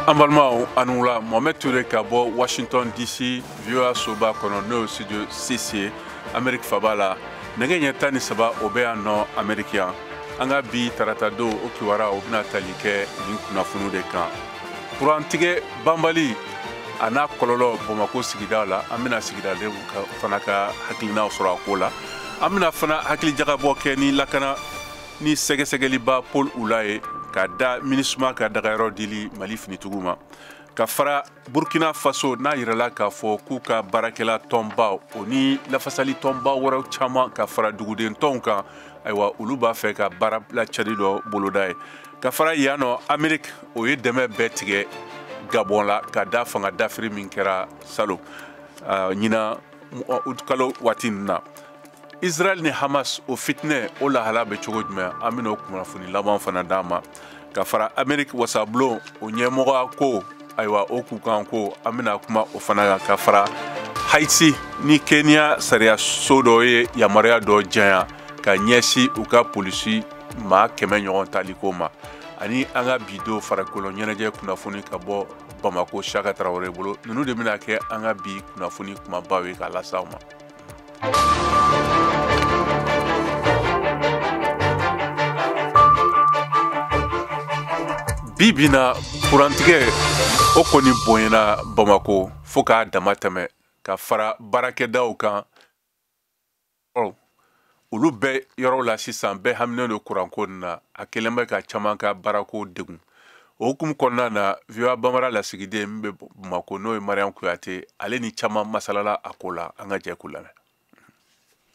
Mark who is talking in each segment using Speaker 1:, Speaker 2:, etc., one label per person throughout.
Speaker 1: Ambalma Anoula, Mohamed Touré Kabo, Washington DC, VOA Soba Kono, studio CC, Amérique Fabala, Naganya Tani Saba, Obea no Américain, Anga bi Taratado, Okiwara, Obna Talike, Ninkuna Funu de Kan. Pour Antige Bambali, Ana Kololo, Bomako Sigidala, Amina Sigidale, Fanaka, Hakilina Sora Kola, Amina Fana, Hakili Jagabo Kenny, Lakana, ni Segesegeliba, Paul Oulaye, Kada Minisma Kadagaro Dili, Malif Nituguma. Kafara Burkina Faso na yirala ka fo kuka barakela tomba oni la fasali tomba wora chama kafara duguden tonka aywa uluba fe ka bara la chadido boloday kafara yano Amerique o ye deme betige Gabon la ka da fanga dafri min kera salo nyina utkalo watinna Israel ni Hamas o fitne o la hala be chogodme amino kuma funi laban fana dama kafara Amerique wasablo o nyemoga ko aywa oku kanko amina kuma ofana ka fara Haiti ni Kenya saria sodo ye yamaria do jaya ka nyesi uka polisi ma keme nyon taliko ma ani anga bido fara kolonyeneje kuna funi ka bo Bamako Chaka Traoré bolo nunu de mina ke anga bi kuna funi kuma bawe ka la sauma Bibina kurantige o koni boyena Bamako fo ka damatame ka fara barakedaw kan olu bɛ yɔrɔ la sisan bɛɛ haminen do kuranko na a kelen bɛ ka caman ka barako degun o hukumu kɔnɔna na VOA Bambara lasigiden min bɛ Bamako n'o ye Mariam Kuyate ale ni caman masalala a ko la an ka jɛ k'u lamɛn.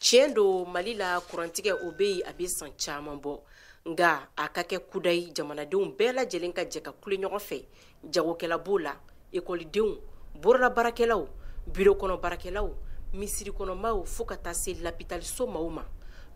Speaker 2: Tiɲɛ do Mali la kurantigɛ o bɛ yen a bɛ san caman bɔ nga a ka kɛ kudayi jamanadenw bɛɛ lajɛlen ka jɛ ka kule ɲɔgɔn fɛ jagokɛla b'o la ekɔlidenw borola barakɛlaw biro kɔnɔ barakɛlaw misiri kɔnɔmaw fo ka taa se lapitaliso maaw ma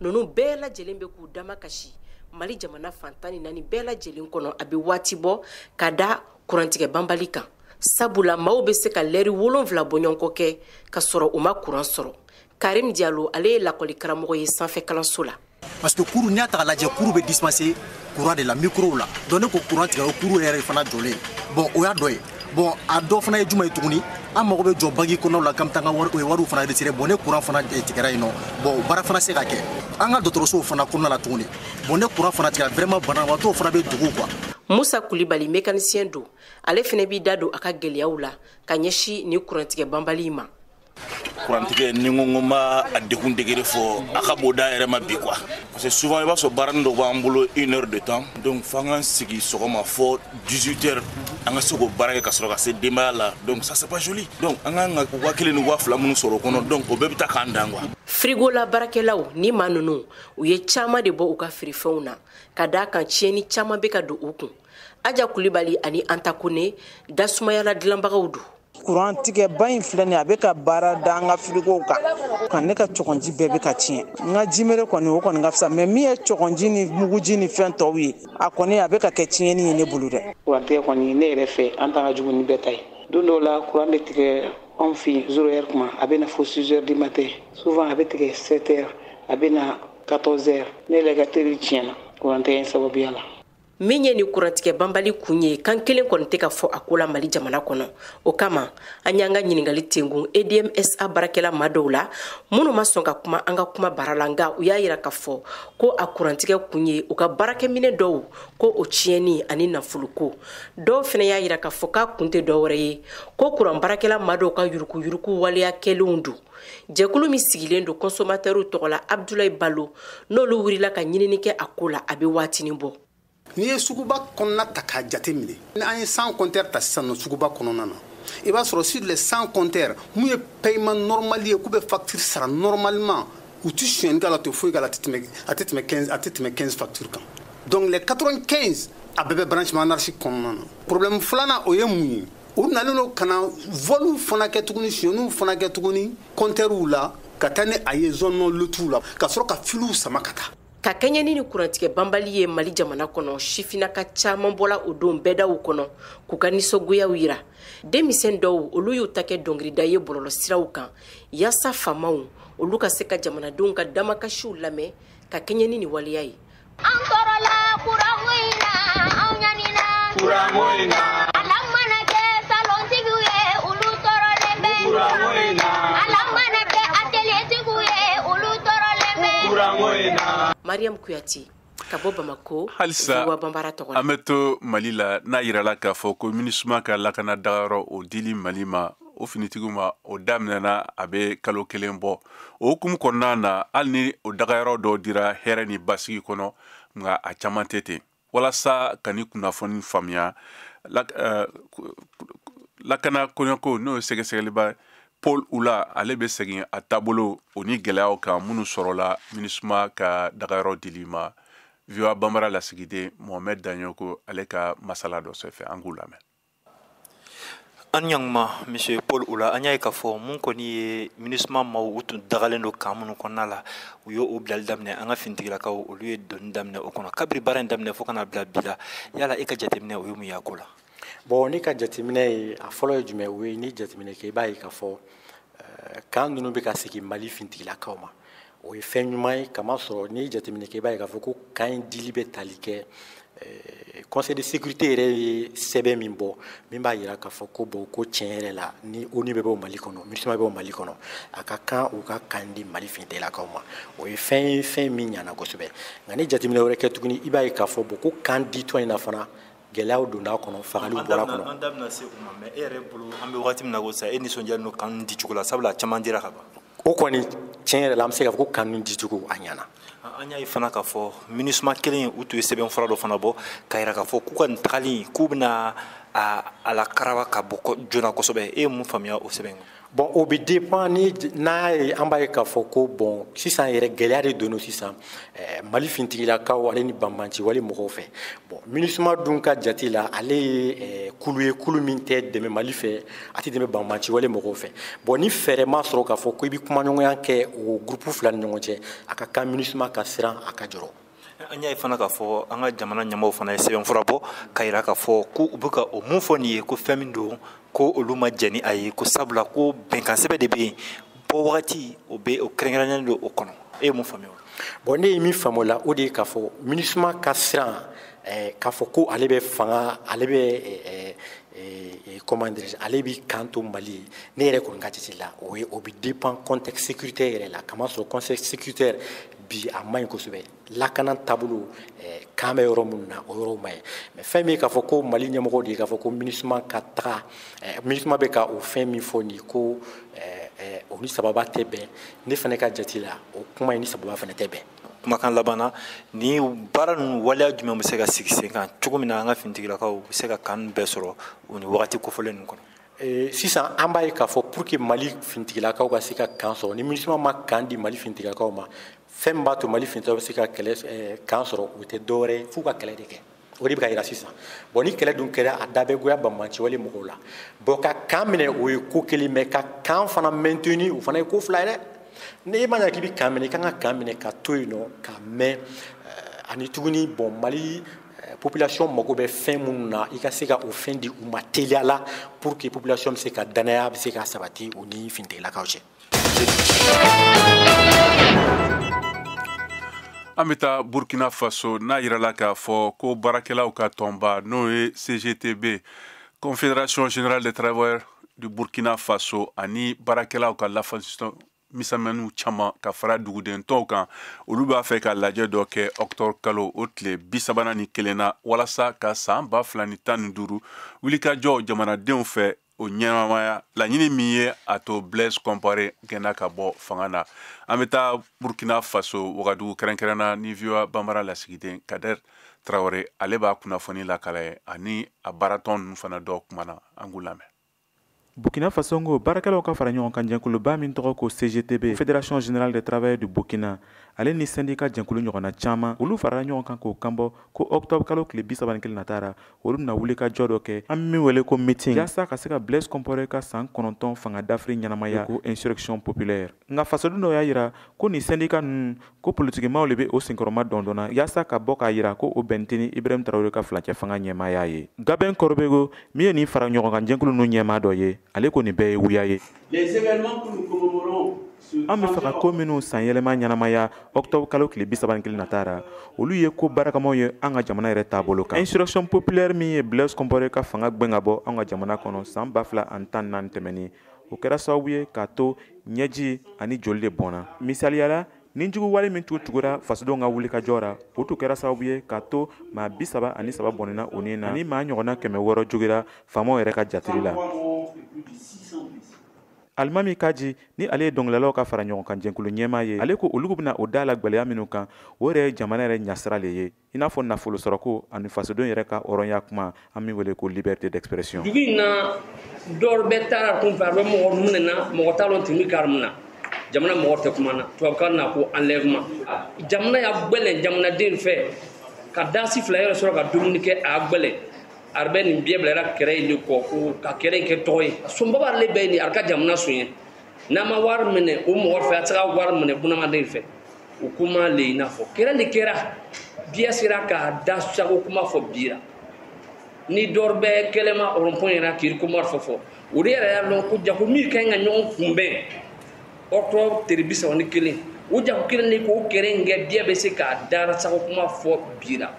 Speaker 2: nunu bɛɛ lajɛlen bɛ k'u dama kasi Mali jamana fantani nani bɛɛ lajɛlen kɔnɔ a bɛ waati bɔ ka da kurantigɛ banbali kan sabula maaw bɛ se ka lɛri 7 bɔɲɔgɔnkɔ kɛ ka sɔrɔ u ma kuran sɔrɔ Karim Diallo ale ye lakɔli karamɔgɔ ye sanfɛ kalanso la
Speaker 3: parce que cours n'y a ta lajɛ cours be dispenser courant de la micro la donc ne ko courant tigɛ o cours yɛrɛ fana jɔlen bon o y'a dɔ ye bon a dɔ fana ye juma ye tuguni an mago bɛ jɔ bagi kɔnɔ la kam tanga wari o ye wariw fana retiré bon ne courant fana tigɛra yen nɔ bon baara fana se ka kɛ an ka dɔgɔtɔrɔsow fana kɔnɔna la tuguni bon ne courant fana tigɛra vraiment banabagatɔw fana bɛ dugu quoi.
Speaker 2: Musa Kulibali mécanicien do ale fana b'i da don a ka gɛlɛyaw la ka ɲɛsi ni kurantigɛ banbali ma.
Speaker 4: Kurantigɛ ni ngo ma a dekun degere fo a ka boda yɛrɛ ma bi quoi parce que souvent il va so baran do b'an bolo 1 heure de temps donc fanga sigi sɔgɔma fo 18 heures an ka se ko baara kɛ ka sɔrɔ ka se denbaya la donc ça c'est pas joli donc an ka wa kelen ni wa fila minnu sɔrɔ kɔnɔ donc o bɛɛ bɛ taa k'an dan quoi.
Speaker 2: Frigo la barakɛlaw ni maa ninnu u ye caman de bɔ u ka firifɛnw na ka da kan tiɲɛni caman bɛ ka don u kun Aja Kulibali ani Anta Kone dasumayala dilanbagaw do.
Speaker 5: Kurantigɛ ba in filɛ nin a bɛ ka baara da an ka frigo kan ne ka cɔgɔnji bɛɛ bɛ ka tiɲɛ n ka jimere kɔni o kɔni ka fisa mais min ye cɔgɔnji ni muguji ni fɛn tɔw ye a kɔni a bɛ ka kɛ tiɲɛni ye ne bolo dɛ.
Speaker 6: Kurantigɛ kɔni ne yɛrɛ fɛ an t'an ka jugu ni bɛɛ ta ye don dɔw la kuran bɛ tigɛ anw fɛ yen 0 heure kuma a bɛ na fo 6 heures du matin souvent a bɛ tigɛ 7 heures a bɛ na 14 heures ne yɛrɛ ka teri tiɲɛna kurantigɛ in sababuya la.
Speaker 2: Min ye ni kurantigɛ banbali kun ye kan kelen kɔni tɛ ka fɔ a ko la Mali jamana kɔnɔ o kama an y'an ka ɲiningali tengun EDMSA barakɛla maa dɔw la minnu ma sɔn ka kuma an ka kuma bara la nga u y'a yira ka fɔ ko a kurantigɛ kun ye u ka baarakɛminɛ dɔw ko o tiɲɛni ani nafolo dɔw fana y'a yira ka fɔ k'a kun tɛ dɔwɛrɛ ye ko kuran baarakɛla maa dɔw ka yuruku waleya kɛlenw do jɛkulu min sigilen do consommateurs tɔgɔ la Abdoulaye Balo n'olu wulila ka ɲinini kɛ a ko la a bɛ waatinin bɔ.
Speaker 7: Ni ye suguba kɔnɔna ta k'a jate minɛ ni an ye 100 compteurs ta sisan nɔ suguba kɔnɔna na i b'a sɔrɔ sur les 100 compteurs mun ye paiement normal ye k'u bɛ facture sara normalement u ti sonyɛni k'a la te foyi k'a la a tɛ tɛmɛ 15 factures kan donc les 95 a bɛɛ bɛ branchement anarchique kɔnɔna na problème filanan o ye mun ye u nalen do ka na vol fana kɛ tuguni sonyɛniw fana kɛ tuguni compteurs la ka taa ni a ye zone non lotiw la ka sɔrɔ ka filuw sama ka taa.
Speaker 2: Ka kɛɲɛni ni kurantigɛ banbali ye Mali jamana kɔnɔ sifinaka caman bɔla o don bɛɛ daw kɔnɔ k'u ka nisɔngoyaw yira denmisɛn dɔw olu y'u ta kɛ dɔnkilida ye bɔlɔlɔsiraw kan yaasa faamaw olu ka se ka jamanadenw ka damakasiw lamɛn ka kɛɲɛni ni waleya ye. An sɔrɔla kuranko in na anw ɲanina kuranko in na ala mana Mariam Kuyati ka bɔ Bamako
Speaker 1: halisa
Speaker 2: Voa Bambara tɔgɔ la.
Speaker 1: an bɛ to Mali la n'a yirala k'a fɔ ko MINUSMA ka lakana dagayɔrɔ o dili Mali ma o finitigiw ma o daminɛna a bɛ kalo kelen bɔ o hukumu kɔnɔna na hali ni o dagayɔrɔ dɔw dira hɛrɛ ni basigi kɔnɔ nka a caman tɛ ten walasa ka ni kunnafoni faamuya lakana kɔɲɔko n'o ye sɛgɛsɛgɛliba Paul Oula ale bɛ segin a taabolo o ni gɛlɛyaw kan minnu sɔrɔla MINUSMA ka dagayɔrɔ dili ma VOA Bambara lasigiden Mohamed Danyoko ale ka masala dɔ sɛfɛ an k'u lamɛn.
Speaker 8: An ɲangma monsieur Paul Oula an y'a ye k'a fɔ mun kɔni ye MINUSMA maaw u tun dagalen don kan minnu kɔnɔna la u y'o bilali daminɛ an ka finitigilakaw olu ye dɔnni daminɛ o kɔnɔ kabiri baara in daminɛ fo kana bila bi la yala e ka jateminɛ o ye mun y'a ko la.
Speaker 9: Bon ne ka jateminɛ ye a fɔlɔ ye jumɛn o ye ni jateminɛ kɛ i b'a ye k'a fɔ kan ninnu bɛ ka segin Mali finitigilakaw ma o ye fɛn ɲuman ye kamasɔrɔ ni jateminɛ kɛ i b'a ye k'a fɔ ko kan in dili bɛ tali kɛ Conseil de sécurité yɛrɛ ye sɛbɛn min bɔ min b'a jira k'a fɔ ko bon ko tiɲɛ yɛrɛ la ni ONU bɛ bɔ Mali kɔnɔ MINUSMA bɛ bɔ Mali kɔnɔ a ka kan u ka kan di Mali finitigilakaw ma o ye fɛn min ɲana kosɛbɛ nka ni jateminɛ wɛrɛ kɛ tuguni i b'a ye k'a fɔ bon ko kan ditɔ in na fana gɛlɛyaw donna kɔnɔ fagaliw bɔra kɔnɔ.
Speaker 8: An da bɛna se u ma mais e yɛrɛ bolo an bɛ wagati min na ko sa e nisɔndiyalen don kan di cogo la sabula caman dira ka ban.
Speaker 9: O kɔni tiɲɛ yɛrɛ la an bɛ se k'a fɔ ko kan di cogo a ɲana.
Speaker 8: An y'a ye fana k'a fɔ MINUSMA kelen u tun ye sɛbɛn fura dɔ fana bɔ k'a jira k'a fɔ k'u ka nin tagali k'u bɛna a la karaba ka bɔ joona kosɛbɛ e ye mun faamuya o sɛbɛn kan.
Speaker 9: Bon o bɛ dépend ni n'a ye an b'a ye k'a fɔ ko bon sisan yɛrɛ gɛlɛya de donna sisan Mali finitigilakaw ale ni banbanci wale mɔgɔw fɛ bon MINUSMA dun ka jate la ale ye kulu ye kulu min tɛ dɛmɛ Mali fɛ a tɛ dɛmɛ banbanci wale mɔgɔw fɛ bon ni fɛɛrɛ ma sɔrɔ k'a fɔ ko i bɛ kumaɲɔgɔnya kɛ o groupe fila ni ɲɔgɔn cɛ a ka kan MINUSMA ka siran a ka jɔrɔ.
Speaker 8: An y'a ye fana k'a fɔ an ka jamana ɲɛmaaw fana ye sɛbɛn fura bɔ k'a jira k'a fɔ ko u bɛ ka o mun fɔ nin ye ko fɛn min don ko olu ma jɛn ni a ye ko sabula ko bɛnkan sɛbɛn de bɛ yen bɔ wagati o bɛ o kɛrɛnkɛrɛnnen don o kɔnɔ e ye mun faamuya o la.
Speaker 9: Bon ne ye min faamu o la o de ye k'a fɔ MINUSMA ka siran k'a fɔ ko ale bɛ fanga ale bɛ comment dirais-je ale bɛ kan to Mali ye ne yɛrɛ kɔni ka jate la o bɛ dépend contexte sécuritaire yɛrɛ la kamasɔrɔ contexte sécuritaire bi a man ɲi kosɛbɛ lakana taabolo kan bɛ yɔrɔ minnu na o yɔrɔ man ɲi mais fɛn min ye k'a fɔ ko Mali ɲɛmɔgɔw de ye k'a fɔ ko MINUSMA ka taga MINUSMA bɛ ka o fɛn min fɔ nin ye ko o ni sababa tɛ bɛn ne fana ka jate la o kuma in ni sababa fana tɛ bɛn.
Speaker 8: Kumakan laban na ni baara ninnu waleya jumɛn bɛ se ka sigi sen kan cogo min na an ka finitigilakaw bɛ se ka kan bɛɛ sɔrɔ o ni wagati kofɔlen ninnu kɔnɔ.
Speaker 9: Sisan an b'a ye k'a fɔ pour que Mali finitigilakaw ka se ka kan sɔrɔ ni MINUSMA ma kan di Mali finitigilakaw ma fɛn min b'a to Mali finitigilakaw bɛ se ka kan sɔrɔ o tɛ dɔwɛrɛ f'u ka kɛlɛ de kɛ o de bɛ ka jira sisan bon ni kɛlɛ dun kɛra a da bɛ goya banbanci wale mɔgɔw la bon ka kan minɛ o ye ko kelen mais ka kan fana maintenir o fana ye ko fila ye dɛ. Ne ma ɲa k'i bɛ kan minɛ i kan ka kan minɛ ka to yen nɔ ka mɛn ani tuguni bon Mali population mago bɛ fɛn minnu na i ka se ka o fɛn di u ma teliya la pour que population bɛ se ka danaya bɛ se ka sabati o ni finitigilakaw cɛ.
Speaker 1: An bɛ taa Burkina Faso n'a yirala k'a fɔ ko baarakɛlaw ka tɔnba n'o ye CGTB Confédération Générale des Travailleurs du Burkina Faso ani baarakɛlaw ka lafasitɔ misɛnmaniw caman ka fara dugudentɔw kan olu b'a fɛ ka lajɛ dɔ kɛ octobre kalo o tile 31 na walasa ka san 2015 wulikajɔ jamanadenw fɛ o ɲɛnamaya laɲini min ye a to Blaise Compaoré gɛnna ka bɔ fanga na an bɛ taa Burkina Faso Wagadugu kɛrɛnkɛrɛnna ni VOA Bambara lasigiden Kader Traoré ale b'a kunnafoni lakala ye ani a baaratɔn ninnu fana dɔ kumana an k'u lamɛn.
Speaker 10: Burkina Faso ngo baarakɛlaw ka fara ɲɔgɔn kan jɛnkuluba min tɔgɔ ko CGTB Fédération Générale des Travailleurs du Burkina ale ni syndicat jɛnkulu ɲɔgɔnna caman olu farala ɲɔgɔn kan k'o kanbɔ ko octobre kalo tile 31 natara olu bɛna wuli ka jɔ dɔ kɛ an min wele ko meeting yaasa ka se ka Blaise Compaoré ka san 9 fanga dafiri ɲɛnamaya ko insurrection populaire nka fasoden dɔw y'a yira ko ni syndicat ninnu ko politikimaw le bɛ o senkɔrɔma dɔndɔnna yaasa ka bɔ k'a yira ko o bɛn tɛ ni Ibrahim Traoré ka filacɛ fanga ɲɛmaaya ye Gaben Korbego min ye nin fara ɲɔgɔn kan jɛnkulu ninnu ɲɛmaa dɔ ye ale ko nin bɛɛ ye wuya ye an bɛ fɛ ka ko minnu san yɛlɛma ɲɛnamaya octobre kalo tile 31 natara olu ye ko barakamaw ye an ka jamana yɛrɛ taabolo kan insurrection populaire min ye Blaise Compaoré ka fanga gwɛn ka bɔ an ka jamana kɔnɔ san 2014 tɛmɛni o kɛra sababu ye k'a to ɲɛji ani joli de bɔnna misaliyala ni jugu wale min tugura fasodenw ka wuli ka jɔra o tun kɛra sababu ye k'a to maa 37 bɔnɛna o ni na ni maa ɲɔgɔnna 600 jogira faamaw yɛrɛ ka jateli la. Alimami Kaji ni ale ye dɔnkilidalaw ka fara ɲɔgɔn kan jɛnkulu ɲɛmaa ye ale ko olu bɛna o da la gwɛlɛya minnu kan o yɛrɛ ye jamana yɛrɛ ɲasira le ye i n'a fɔ nafolo sɔrɔko ani fasodenw yɛrɛ ka hɔrɔnya kuma an min wele ko liberté d'expression.
Speaker 11: Dugu in na dɔw bɛ taara kun fɛ a bɛ mɔgɔ minɛ na mɔgɔ t'a dɔn tun bɛ kari min na jamana mɔgɔ tɛ kuma na tubabukan na ko enlèvement jamana y'a gbɛlɛn jamanaden fɛ ka dansi fila yɛrɛ sɔrɔ ka dumuni kɛ a gbɛlɛn arbe ni biye blara kere ni ko ka kere ke toy sumba le be ni arka jamna suye na ma war mene o mo fa ta war mene buna ma den fe o kuma le na fo kera ni kera biya sira ka da sa ko kuma fo bira ni dorbe kelema o rompon era kir ko mar fo o re era no ko jago mi kay nga nyon kumbe octobre terbisa woni kelen o jago kelen ni ko kere nge biya be se ka da sa ko kuma fo bira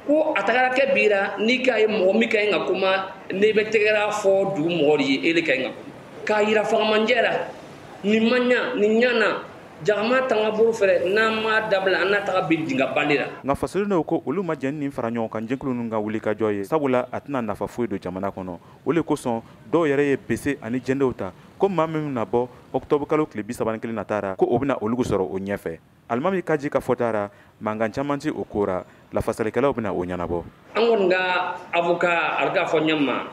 Speaker 11: ko atagara ke bira ni kay mo mi kay nga kuma ne be tegera fo du mori ele kay nga ka yira fa manjera ni manya ni nyana jama tanga buru fere na ma dabla anna taga bidinga bandira
Speaker 10: nga fasolino ko olu ma jɛn ni fara ɲɔgɔn kan jɛnkulu ninnu ka wuli ka jɔ ye sabula a tɛna nafa foyi don jamana kɔnɔ o le kosɔn dɔw yɛrɛ ye bese ani jɛndenw ta ko maa min na bɔ octobre kalo tile 31 na taara ko o bɛna olugu sɔrɔ o ɲɛfɛ alimami Kaji ka fɔtara mankan caman ti o kora lafasalikɛlaw bɛna o ɲɛnabɔ
Speaker 11: an kɔni ka avocat arka fɔ ɲama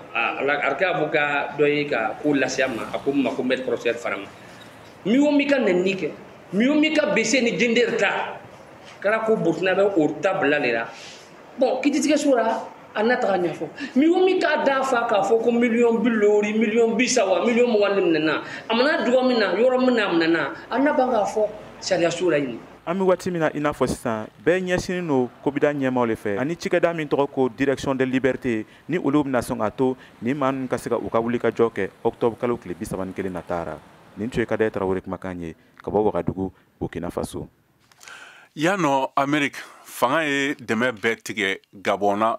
Speaker 11: arka avocat dɔ ye ka ko lasiya ma a ko ma ko maître professeur farama mi wo mi ka nenni kɛ mi wo mi ka bese ni jender ta kara ko burkina bɛ o tabla le la bon kititigɛ sura anna taga ɲɛfɔ mi wo mi ka da fa k'a fɔ ko million bilori million bisawa million mugan ni minɛna a mana duga min na yɔrɔ min na a minɛna anna ban k'a fɔ sariya sura ɲini
Speaker 10: an bɛ waati min na i n'a fɔ sisan bɛɛ ɲɛsinin no kobida ɲɛmaw le fɛ ani cikɛda min tɔgɔ ko direction de liberté ni olu bɛna sɔn ka to ni maa ninnu ka se ka u ka wuli ka jɔ kɛ octobre kalo tile 31 na taara nin tun ye Kadaye Tarawele kumakan ye ka bɔ Wagadugu Burkina Faso.
Speaker 1: Yano Amerik fanga ye dɛmɛ bɛɛ tigɛ Gabon na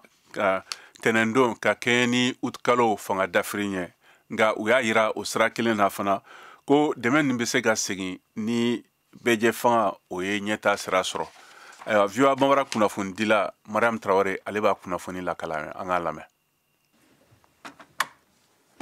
Speaker 1: tɛnɛndon ka kɛɲɛ ni août kalo fanga dafiri ɲɛ nka u y'a yira o sira kelen na fana ko dɛmɛ nin bɛ se ka segin ni bɛɛjɛ fanga o ye ɲɛta sira sɔrɔ. Ayiwa VOA Bambara kunnafoni dila Mariam Traoré ale b'a kunnafoni lakala an k'a lamɛn.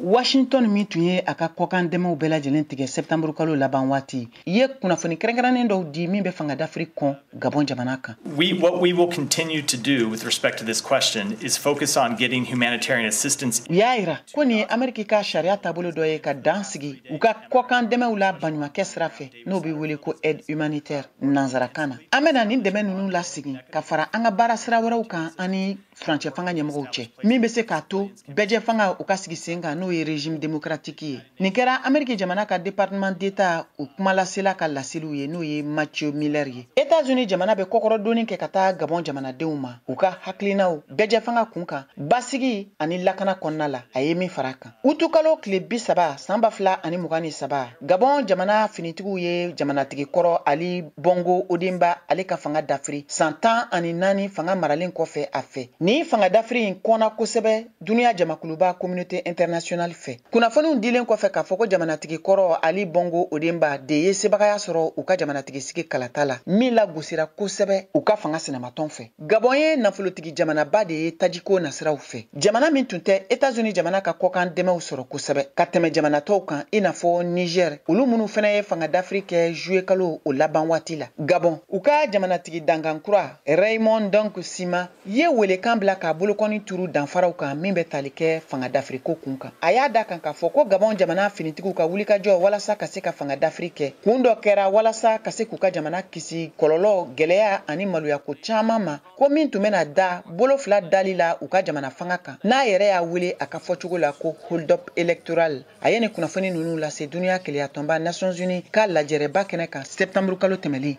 Speaker 5: Washington min tun ye a ka kɔkan dɛmɛw bɛɛ lajɛlen tigɛ septembre kalo laban waati ye kunnafoni kɛrɛnkɛrɛnnen dɔw di min bɛ fanga d'Afrique kɔn Gabon jamana kan.
Speaker 12: What we will continue to do with respect to this question is focus on getting humanitarian assistance.
Speaker 5: U y'a yira ko nin ye Ameriki ka sariya taabolo dɔ ye ka dan sigi u ka kɔkan dɛmɛw la baɲumankɛ sira fɛ n'o bɛ wele ko aide humanitaire nanzarakan na. An bɛna nin dɛmɛ ninnu lasegin ka fara an ka baara sira wɛrɛw kan ani furancɛ fanga ɲɛmɔgɔw cɛ min bɛ se k'a to bɛɛjɛ fanga u ka sigi sen kan n'o ye régime démocratique ye. Nin kɛra Ameriki jamana ka département d'état u kumalasela ka laseliw ye n'o ye Mathieu Miller ye. États-Unis jamana bɛ kɔkɔrɔdonni kɛ ka taa Gabon jamanadenw ma u ka hakilinaw bɛɛjɛ fanga kun kan basigi ani lakana kɔnɔna la a ye min fara kan. Utu kalo tile 30 san 2023 Gabon jamana finitigiw ye jamanatigi kɔrɔ Ali Bongo Odimba ale ka fanga dafiri san 14 fanga maralen kɔfɛ a fɛ. Ni fanga dafiri in kɔnna kosɛbɛ duniya jamakuluba communauté internationale fɛ. Kunnafoniw dilen kɔfɛ k'a fɔ ko jamanatigi kɔrɔ Ali Bongo Odimba de ye sebagaya sɔrɔ u ka jamanatigi sigi kalata la min la gosira kosɛbɛ u ka fanga sinamatɔn fɛ. Gabon ye nafolotigi jamanaba de ye tajiko nasiraw fɛ. Jamana min tun tɛ États-Unis jamana ka kɔkan dɛmɛw sɔrɔ kosɛbɛ ka tɛmɛ jamanatɔw kan i n'a fɔ Niger olu minnu fɛnɛ ye fanga d'Afrique kɛ juillet kalo o laban waati la. Gabon u ka jamanatigi dangankura Raymond Danko Sima ye welekan bila k'a bolokɔni turu danfaraw kan min bɛ tali kɛ fanga d'Afrique ko kun kan. A y'a da kan k'a fɔ ko Gabon jamana finitigiw ka wulikajɔ walasa ka se ka fanga d'Afrique kɛ kun dɔ kɛra walasa ka se k'u ka jamana kisi kɔlɔlɔ gɛlɛya ani maloyako caman ma ko min tun bɛna da bolo fila dali la u ka jamana fanga kan n'a yɛrɛ y'a wele a ka fɔcogo la ko hold up électoral. A ye nin kunnafoni ninnu lase duniya kelenya tɔnba Nations Unies ka lajɛrɛba kɛnɛ kan septembre kalo tɛmɛlen.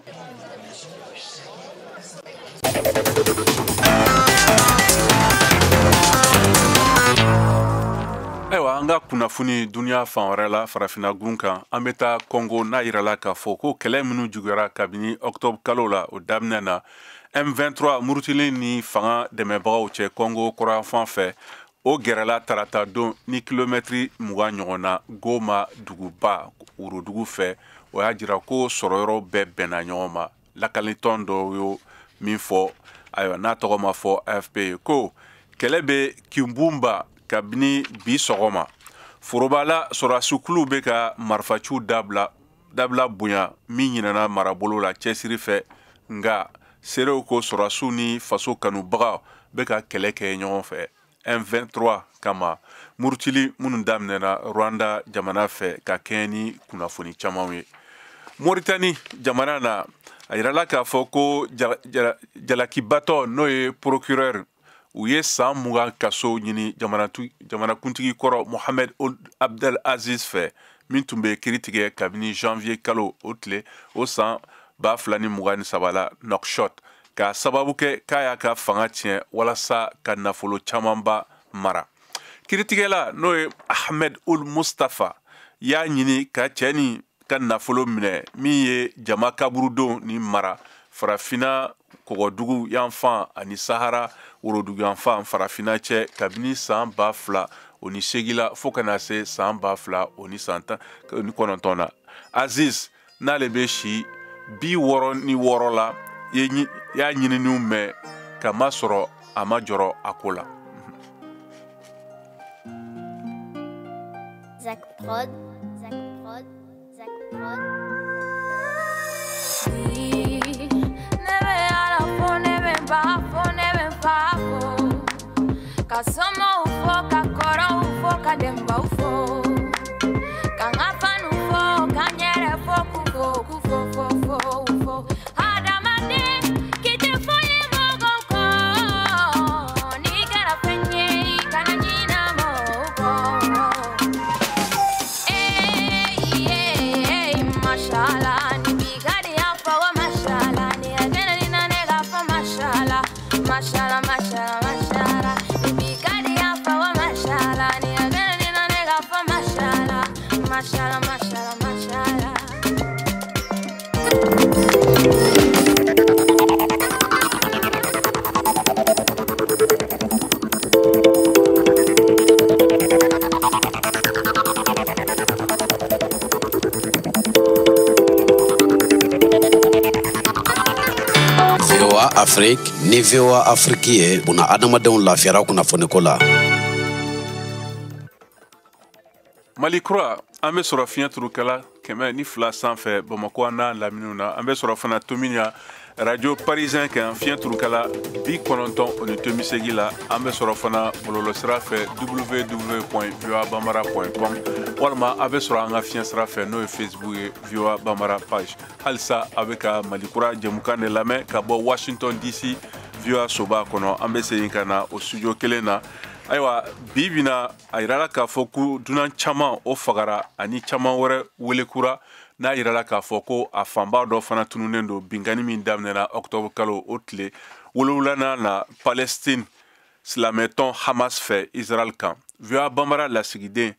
Speaker 1: Ayiwa an ka kunnafoni duniya fan wɛrɛ la farafina gun kan an bɛ taa Congo n'a yirala k'a fɔ ko kɛlɛ minnu juguyara kabini octobre kalo la o daminɛ na M23 murutilen ni fanga dɛmɛbagaw cɛ Congo kɔrɔyanfan fɛ o gɛrɛla tarata don ni kilomɛtiri 20 ɲɔgɔn na Goma duguba worodugu fɛ. O y'a jira ko sɔrɔyɔrɔ bɛɛ bɛnna ɲɔgɔn ma. Lakalitɔn dɔw y'o min fɔ, ayiwa n'a tɔgɔ ma fɔ AFP ye ko kɛlɛ bɛ Kimbumba kabini bi sɔgɔma. Forobala sɔrɔdasukuluw bɛ ka marifaciw dabila bonya min ɲinɛna marabolo la cɛsiri fɛ, nga seerew ko sɔrɔdasiw ni faso kanubagaw bɛ ka kɛlɛ kɛ ɲɔgɔn fɛ. M23 kama murutili minnu daminɛna Rwanda jamana fɛ ka kɛɲɛ ni kunnafoni camanw ye. Mauritanie jamana na a yirala k'a fɔ ko jalakibatɔ n'o ye procureur u ye san 20 kaso ɲini jamanakuntigi kɔrɔ Mohamed Abdel Aziz fɛ min tun bɛ kiiri tigɛ kabini janvier kalo o tile o san 2023 la Nouakchott ka sababu kɛ k'a y'a ka fanga tiɲɛ walasa ka nafolo camanba mara. Kiiritigɛla n'o ye Ahmed Ould Mustafa y'a ɲini ka cɛ ni ka nafolo minɛ min ye jama kaburudenw ni mara farafina kɔgɔdugu yanfan ani Sahara worodugu yanfan farafina cɛ kabini san 2008 la fo kana se san 2019 na. Aziz n'ale bɛ si 66 la y'a ɲininiw mɛn ka ma sɔrɔ a ma jɔrɔ a ko la.
Speaker 13: Zach Prod. Kasoma ufo kakoro ufo kademba ufo kangafan ufo kanyere ufo ufo adamade kite foye mogoko nigara penye kananyina moko mashallah ni bigadi afa wa mashallah ni agena ni nega fa mashallah mashallah
Speaker 14: VOA Afrique ni VOA Afrique ye buna adamadenw lafiyara kunnafoniko la.
Speaker 1: Mali kura an bɛ sɔrɔ fiɲɛ turukɛla 102 sanfɛ Bamakɔ n'a laminiw na. An bɛ sɔrɔ fana Tominia radio parisien kan fiɲɛ turukɛla 98.8 la. An bɛ sɔrɔ fana bɔlɔlɔsira fɛ www.voabamara.com walima a bɛ sɔrɔ an ka fiɲɛ sira fɛ n'o ye Facebook ye VOA Bambara page. Halisa a bɛ ka Mali kura jɛmukan de lamɛn ka bɔ Washington DC VOA soba kɔnɔ. An bɛ segin ka na o studio kelen na. Ayiwa bi bina a yirala k'a fɔ ko dunan caman o fagara ani caman wɛrɛ welekura n'a yirala k'a fɔ ko a fanba dɔ fana tununnen don binkani min daminɛna octobre kalo o tile 7 na Palestine silamɛtɔn Hamas fɛ Israel kan. VOA Bambara lasigiden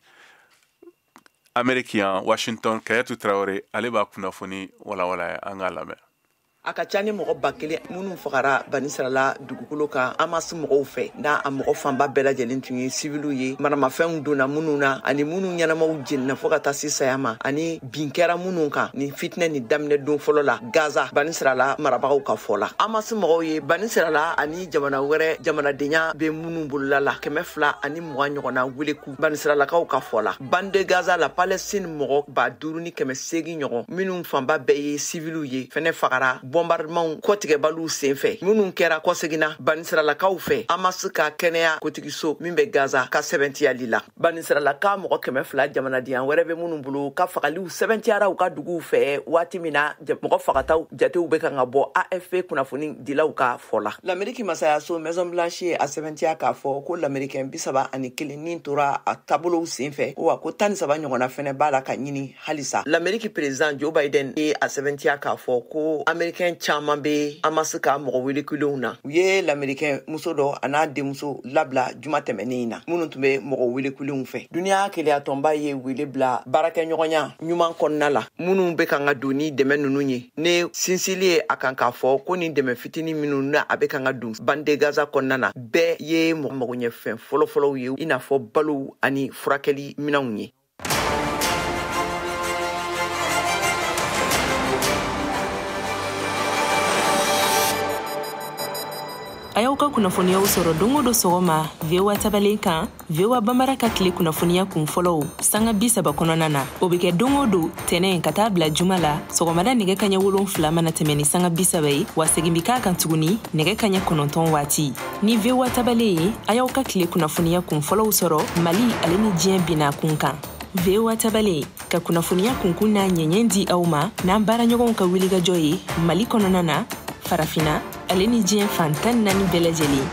Speaker 1: Américain Washington Kayetu Traoré ale b'a kunnafoni walawala an k'a lamɛn.
Speaker 5: A ka ca ni mɔgɔ 1000 minnu fagara Banisirala dugukolo kan Hamas mɔgɔw fɛ n'a a mɔgɔ fanba bɛɛ lajɛlen tun ye sivilu ye maramafɛnw donna minnu na ani minnu ɲɛnamaw jenina fo ka taa se saya ma ani bin kɛra minnu kan ni fitinɛ ni daminɛ don fɔlɔ la Gaza Banisirala marabagaw ka fɔ la. Hamas mɔgɔw ye Banisirala ani jamana wɛrɛ jamanadenya bɛ minnu bolola la 220 ɲɔgɔnna weleku Banisiralakaw ka fɔ la. Bande Gaza la Palestine mɔgɔ 5800 ɲɔgɔn minnu fanba bɛɛ ye sivilu ye fɛnɛ fagara bombardement kɔtigɛbaliw senfɛ minnu kɛra kɔsegina Banisiralakaw fɛ Hamas ka kɛnɛya kotigiso min bɛ Gaza ka sɛbɛntiyali la. Banisiralaka mɔgɔ 200 jamanadenya wɛrɛ bɛ minnu bolo ka fagaliw sɛbɛntiyara u ka duguw fɛ waati min na mɔgɔ fagataw jatew bɛ kan ka bɔ AFP kunnafoni dilaw ka fɔ la. L'Amérique masayaso Maison Blanche a sɛbɛntiya k'a fɔ ko l'Américain 31 nin tora a taabolow senfɛ wa ko 13 ɲɔgɔnna fɛnɛ b'a la ka ɲini halisa. L'Amérique président Joe Biden ye a sɛbɛntiya k'a fɔ ko Américain
Speaker 15: Américain caman be an ma se ka mɔgɔ wele kelenw na u ye l'américain muso dɔ a n'a denmuso labila juma tɛmɛnen na minnu tun be mɔgɔ wele kelenw fɛ duniya keleya tɔnba ye wele bila baarakɛɲɔgɔnya ɲuman kɔnɔna la minnu be kan ka don ni dɛmɛ nunu ye ne sinsili ye a kan k'a fɔ ko ni dɛmɛ fitini minnu na a be kan ka don bande gaza kɔnɔna na bɛɛ ye magoɲɛfɛn fɔlɔfɔlɔw ye i n'a fɔ balo ani furakɛli minɛnw ye.
Speaker 16: A y'aw ka kunnafoniyaw sɔrɔ don o don sɔgɔma VOA tabalen kan VOA Bambara ka tile kunnafoniya kun fɔlɔw sanga 30 kɔnɔna na o bɛ kɛ don o don tɛnɛn ka taa bila juma la sɔgɔmada nɛgɛ kaɲɛ 7 mana tɛmɛ ni sanga 30 ye wa segin bi k'a kan tuguni nɛgɛ kaɲɛ 9 waati ni VOA tabalen ye a y'aw ka tile kunnafoniya kun fɔlɔw sɔrɔ Mali ale ni diɲɛ bina kun kan VOA tabalen ka kunnafoniya kunkun n'a ɲɛɲɛ di aw ma n'an baaraɲɔgɔnw ka wulikajɔ ye Mali kɔnɔna na farafina ale ni diɲɛ fantan 4 bɛɛ lajɛlen.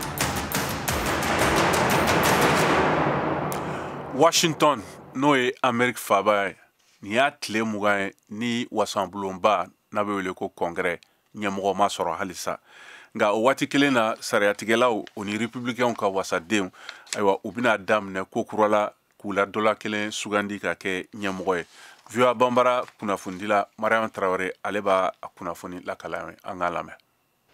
Speaker 1: Washington n'o ye Amérique faaba ye nin y'a tile 20 ye ni wasanbulonba n'a bɛ wele ko congrès ɲɛmɔgɔ ma sɔrɔ halisa nka o waati kelen na sariyatigɛlaw o ni républicains ka wasadenw ayiwa u bɛna daminɛ ko kurala k'u la dɔla kelen sugandi ka kɛ ɲɛmɔgɔ ye VOA Bambara kunnafonidila Mariam Traoré ale b'a kunnafoni lakala an k'a lamɛn.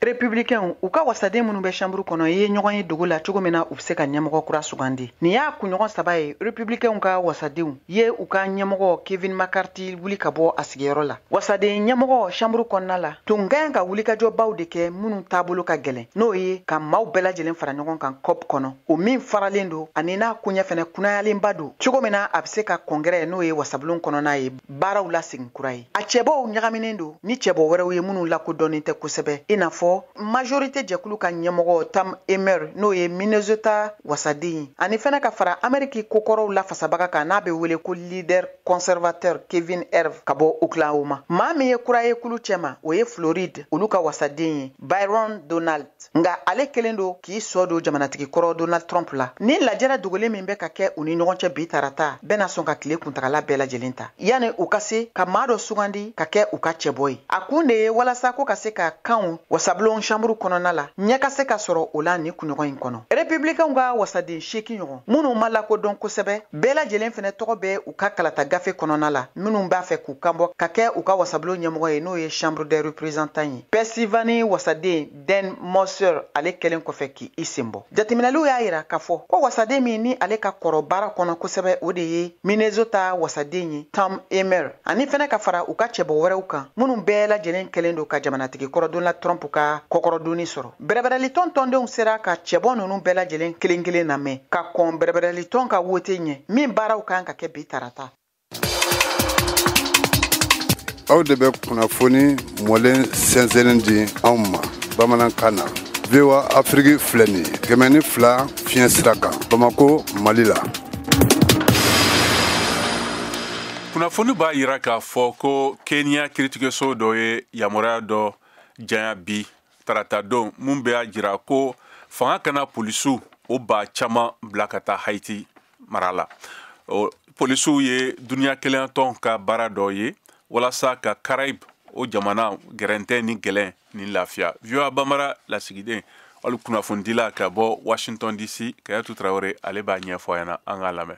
Speaker 17: Républicains u ka wasaden minnu bɛ chambre kɔnɔ ye ɲɔgɔn ye dogo la cogo min na u bɛ se ka ɲɛmɔgɔ kura sugandi nin y'a kunɲɔgɔn 3 ye républicains ka wasadenw ye u ka ɲɛmɔgɔ Kevin McCarthy wuli ka bɔ a sigiyɔrɔ la wasaden ɲɛmɔgɔ chambre kɔnɔna la tun ka ka wulikajɔbaw de kɛ minnu taabolo ka gɛlɛn n'o ye ka maaw bɛɛ lajɛlen fara ɲɔgɔn kan COP kɔnɔ o min faralen don ani n'a kuɲɛ fɛnɛ kunnayalenba don cogo min na a bɛ se ka congrès n'o ye wasabulon kɔnɔna ye baaraw la segin kura ye a cɛbɔw ɲagaminen don ni cɛbɔ wɛrɛw ye minnu lakodɔnnen tɛ kosɛbɛ i n'a fɔ majorité jɛkulu ka ɲɛmɔgɔ Tam Emmer n'o ye Minnesota wasaden ani fɛnɛ ka fara Amérique kokɔrɔw la fasabaga kan n'a bɛ wele ko leader conservateur Kevin Herve ka bɔ Oklahoma maa min ye kura ye kulu cɛma o ye Floride olu ka wasaden ye Byron Donald nga ale kelen do k'i sɔ don jamanatigi kɔrɔ Donald Trump la ni lajɛra dogolen min bɛ ka kɛ u ni ɲɔgɔn cɛ bi tarata bɛna sɔn ka tile kuntagala bɛɛ lajɛlen ta yani u ka se ka maa dɔ sugandi ka kɛ u ka cɛbɔ ye a kun de ye walasa ko ka se ka kanw wasabulon chambre kɔnɔna la ɲɛ ka se ka sɔrɔ o la ni kunɲɔgɔn in kɔnɔ républicains ka wasaden 8 ɲɔgɔn minnu ma lakodɔn kosɛbɛ bɛɛ lajɛlen fɛnɛ tɔgɔ bɛ u ka kalata gafe kɔnɔna la minnu b'a fɛ k'u kanbɔ ka kɛ u ka wasabulon ɲɛmɔgɔ ye n'o ye chambre des représentants ye Pennsylvanie wasaden Dan Moser ale kelen kɔfɛ k'i sen bɔ jateminɛliw y'a yira k'a fɔ ko wasaden min ni ale ka kɔrɔ baara kɔnɔ kosɛbɛ o de ye Minnesota wasaden ye Tom Emmer ani fɛnɛ ka fara u ka cɛbɔ wɛrɛw kan minnu bɛɛ lajɛlen kelen do ka jamanatigi kɔrɔ Donald Trump ka kɔkɔrɔdonni sɔrɔ bɛrɛbɛrɛli tɔndenw sera ka cɛbɔ ninnu bɛɛ lajɛlen kelen kelen lamɛn ka kɔn bɛrɛbɛrɛli tɔn ka wote ɲɛ min baaraw kan ka kɛ bi tarata
Speaker 18: aw de bɛ kunnafoni mɔlen sɛnsɛnnen di anw ma bamanankan na VOA Afrique filɛ nin ye 102 fiɲɛ sira kan Bamako Mali la
Speaker 1: kunnafoni b'a yira k'a fɔ ko Kenya kiiritigɛso dɔ ye yamaruya dɔ janya bi tarata don mun bɛ jira ko fanga kana polisiw o ba caman bila ka taa Haiti mara la polisiw ye duniya kelen tɔn ka baara dɔ ye walasa ka Caraïbe o jamana gɛrɛntɛ ni gɛlɛn ni lafiya VOA Bambara lasigiden olu kunnafonidila ka bɔ Washington DC Kayatu Traoré ale b'a ɲɛfɔ ɲɛna an k'a lamɛn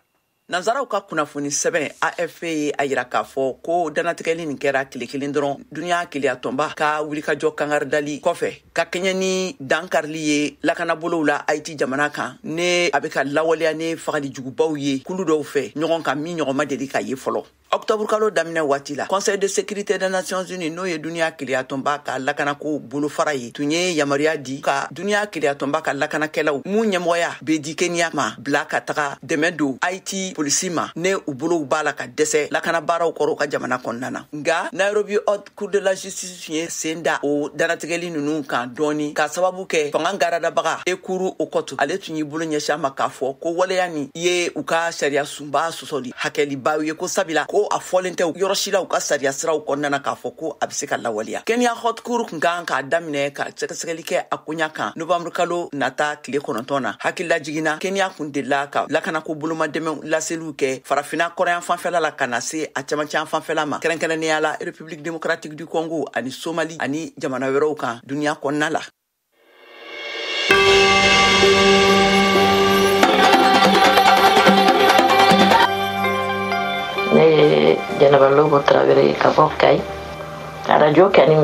Speaker 15: Nanzaraw ka kunnafoni sɛbɛn AFP ye a yira k'a fɔ ko danatigɛli nin kɛra tile kelen dɔrɔn duniya keleya tɔnba ka wulikajɔ kangaridali kɔfɛ ka kɛɲɛ ni dankarili ye lakanabolow la Haiti jamana kan ne a bɛ ka lawaleya ni fagali jugubaw ye kulu dɔw fɛ ɲɔgɔn kan min ɲɔgɔn ma deli ka ye fɔlɔ octobre kalo daminɛ waati la Conseil de sécurité des Nations Unies n'o ye duniya keleya tɔnba ka lakanako bolofara ye tun ye yamaruya di ka duniya keleya tɔnba ka lakanakɛlaw mun ɲɛmɔgɔya bɛ di Kenya ma bila ka taga dɛmɛ don Haiti polisi ma ne u bolow b'a la ka dɛsɛ lakanabaaraw kɔrɔ ka jamana kɔnɔna na nka Nairobi Haute Cour de la Justice ye sen da o danatigɛli ninnu kan dɔɔni ka sababu kɛ fanga garadabaga Ekuru Okoto ale tun y'i bolo ɲɛsin a ma k'a fɔ ko waleya nin ye u ka sariya sunba sɔsɔli hakɛlibaw ye ko sabila ko ko a fɔlen tɛ yɔrɔ si la u ka sariya siraw kɔnɔna k'a fɔ ko a bɛ se ka lawaleya. Kenya Hot Court kun kan k'a daminɛ ka sɛgɛsɛgɛli kɛ a koɲa kan Novembre kalo nata tile 9 na. Hakilila jiginna Kenya kun delila ka lakanako bolomadɛmɛw laseliw kɛ farafina kɔrɔyan fanfɛla la ka na se a cɛmancɛ fanfɛla ma. Kɛrɛnkɛrɛnnenya la République démocratique du Congo ani Somalie ani jamana wɛrɛw kan duniya kɔnɔna la.
Speaker 19: Ne Janaba Lobo Traoré ka bɔ Kayi radio kɛni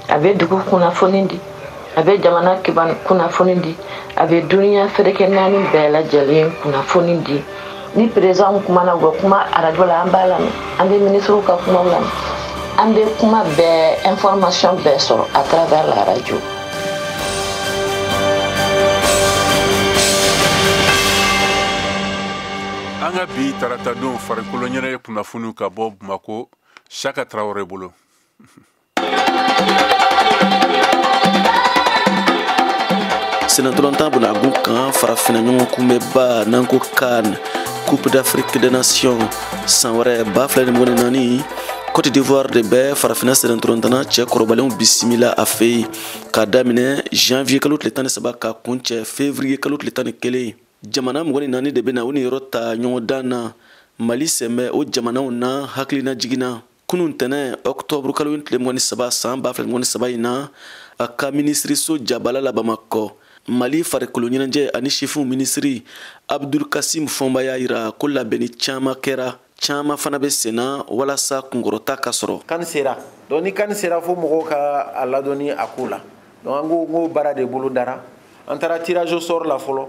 Speaker 19: a bɛ dugu kunnafoni di a bɛ jamana kiban kunnafoni di a bɛ duniya fɛrɛkɛ naani bɛɛ lajɛlen kunnafoni di ni président kumana u bɛ kuma radio la an b'a lamɛn an bɛ ministrew ka kumaw lamɛn an bɛ kuma bɛɛ information bɛɛ sɔrɔ à travers la radio.
Speaker 1: Anga bi tarata don farikolo ɲɛnɛ ye kunnafoniw ka bɔ Bamako Chaka Traoré bolo.
Speaker 20: Sénateur buna gun kan farafina ɲɔgɔn kunbɛba n'an ko CAN Coupe d'Afrique des Nations san wɛrɛ 2024 Côte d'Ivoire de bɛ farafina sénateur cɛ kɔrɔbalenw bisimila a fɛ yen k'a daminɛ janvier kalo tile 13 ka kuncɛ février kalo tile 11 jamana 24 de bɛna u ni yɔrɔ ta ɲɔgɔn dan na Mali sɛmɛ o jamanaw na hakilina jiginna kunun tɛnɛ octobre kalo tile 23 san 2023 in na a ka ministriso jabala la Bamakɔ Mali farikolo ɲɛnajɛ ani chifu ministri Abdul Kasim Fɔnba y'a yira ko labɛnni caman kɛra caman fana bɛ senna walasa kunkɔrɔta ka sɔrɔ.
Speaker 21: Kan sera donc ni kan sera fo mɔgɔw ka a ladɔnni a ko la donc an ko baara de bolo dara an taara tirage au sort la fɔlɔ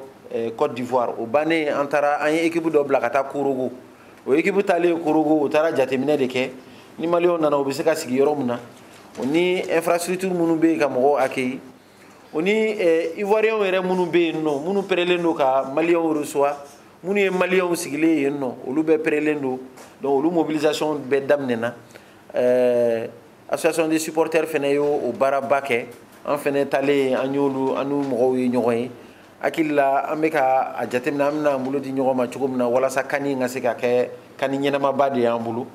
Speaker 21: Côte d'Ivoire o bannen an taara an ye équipe dɔ bila ka taa Korogo o équipe taalen Korogo o taara jateminɛ de kɛ ni maliyɛnw nana o bɛ se ka sigi yɔrɔ min na o ni infrastructure minnu bɛ yen ka mɔgɔw accueillir o ni ivoiriyɛnw yɛrɛ minnu bɛ yen nɔ minnu pɛrɛlen don ka maliyɛnw reçoit minnu ye maliyɛnw sigilen yen nɔ olu bɛɛ pɛrɛlen don donc olu mobilisation bɛɛ daminɛna association des supporters fɛnɛ y'o baaraba kɛ an fɛnɛ taalen an y'olu an n'u mɔgɔw ye ɲɔgɔn ye hakili la an bɛ ka a jateminɛ an bɛna an bolo di ɲɔgɔn ma cogo min na walasa kani ka se ka kɛ kani ɲɛnamaba de y'an bolo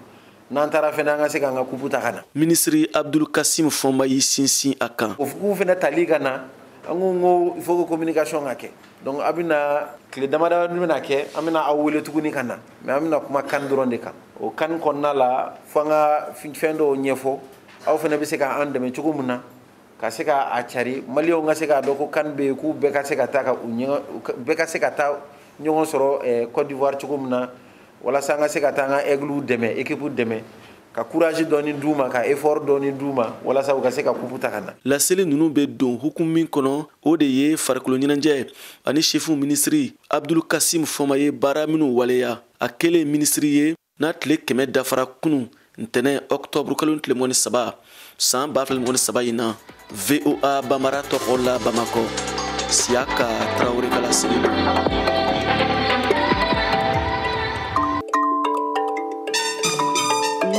Speaker 21: n'an taara fɛnɛ an ka se k'an ka kupu ta ka na. Ministre
Speaker 20: Abdul Kasim Fɔnba y'i sinsin a kan.
Speaker 21: O kupu fɛnɛ tali ka na an ko il faut que communication ka kɛ donc a bɛna tile damadɔ bɛna kɛ an bɛna aw wele tuguni ka na mais an bɛna kuma kan dɔrɔn de kan o kan kɔnɔna la fo an ka fɛn dɔw ɲɛfɔ aw fɛnɛ bɛ se k'an dɛmɛ cogo min na ka se ka a cari maliyɛnw ka se k'a dɔn ko kan bɛ yen k'u bɛɛ ka se ka taa bɛɛ ka se ka taa ɲɔgɔn sɔrɔ Côte d'Ivoire cogo min na walasa an ka se ka taa an ka aigliw dɛmɛ équipe dɛmɛ ka courage dɔɔni d'u ma ka effort dɔɔni d'u ma walasa u ka se ka kupu ta ka na.
Speaker 20: Laseli ninnu bɛ don hukumu min kɔnɔ o de ye farikolo ɲɛnajɛ ani chifu ministri Abdul Kasim Fɔnba ye baara minnu waleya a kɛlen ministri ye n'a tile 100 dafara kunun ntɛnɛn octobre kalo tile 23 san 2023 in na VOA Bambara tɔgɔ la Bamakɔ Siaka Traoré ka laseli don.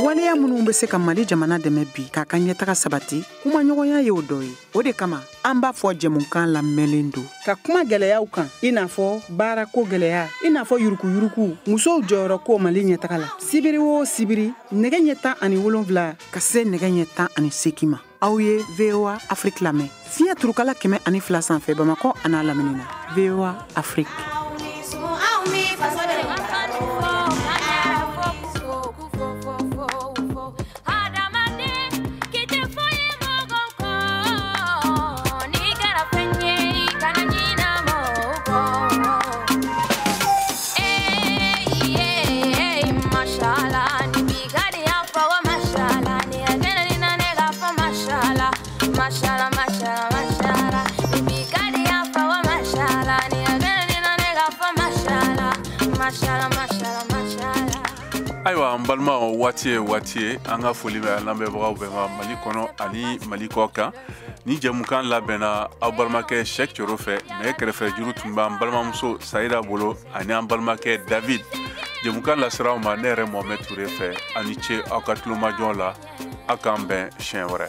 Speaker 17: waleya minnu bɛ se ka Mali jamana dɛmɛ bi k'a ka ɲɛtaga sabati kuma ɲɔgɔnya ye o dɔ ye o de kama an b'a fɔ jɛmukan lamɛnlen don ka kuma gɛlɛyaw kan i n'a fɔ baarako gɛlɛya i n'a fɔ yurukuyuruku musow jɔyɔrɔ ko Mali ɲɛtaga la sibiri o sibiri nɛgɛ ɲɛ 17 ka se nɛgɛ ɲɛ 18 ma aw ye VOA Afrique lamɛn fiɲɛ turukala 102 sanfɛ Bamakɔ a n'a lamini na VOA Afrique.
Speaker 1: Ayiwa an balima waati ye an ka foli bɛ lamɛnbagaw bɛɛ ma Mali kɔnɔ ani Mali kɔ kan ni jɛmukan labɛnna aw balimakɛ Sɛk Coro fɛ nɛgɛ kɛrɛfɛ juru tun b'an balimamuso Sayida bolo ani an balimakɛ David jɛmukan lasera aw ma ne yɛrɛ Mohamed Ture fɛ ani ce aw ka tulomajɔ la aw k'an bɛn siɲɛ wɛrɛ.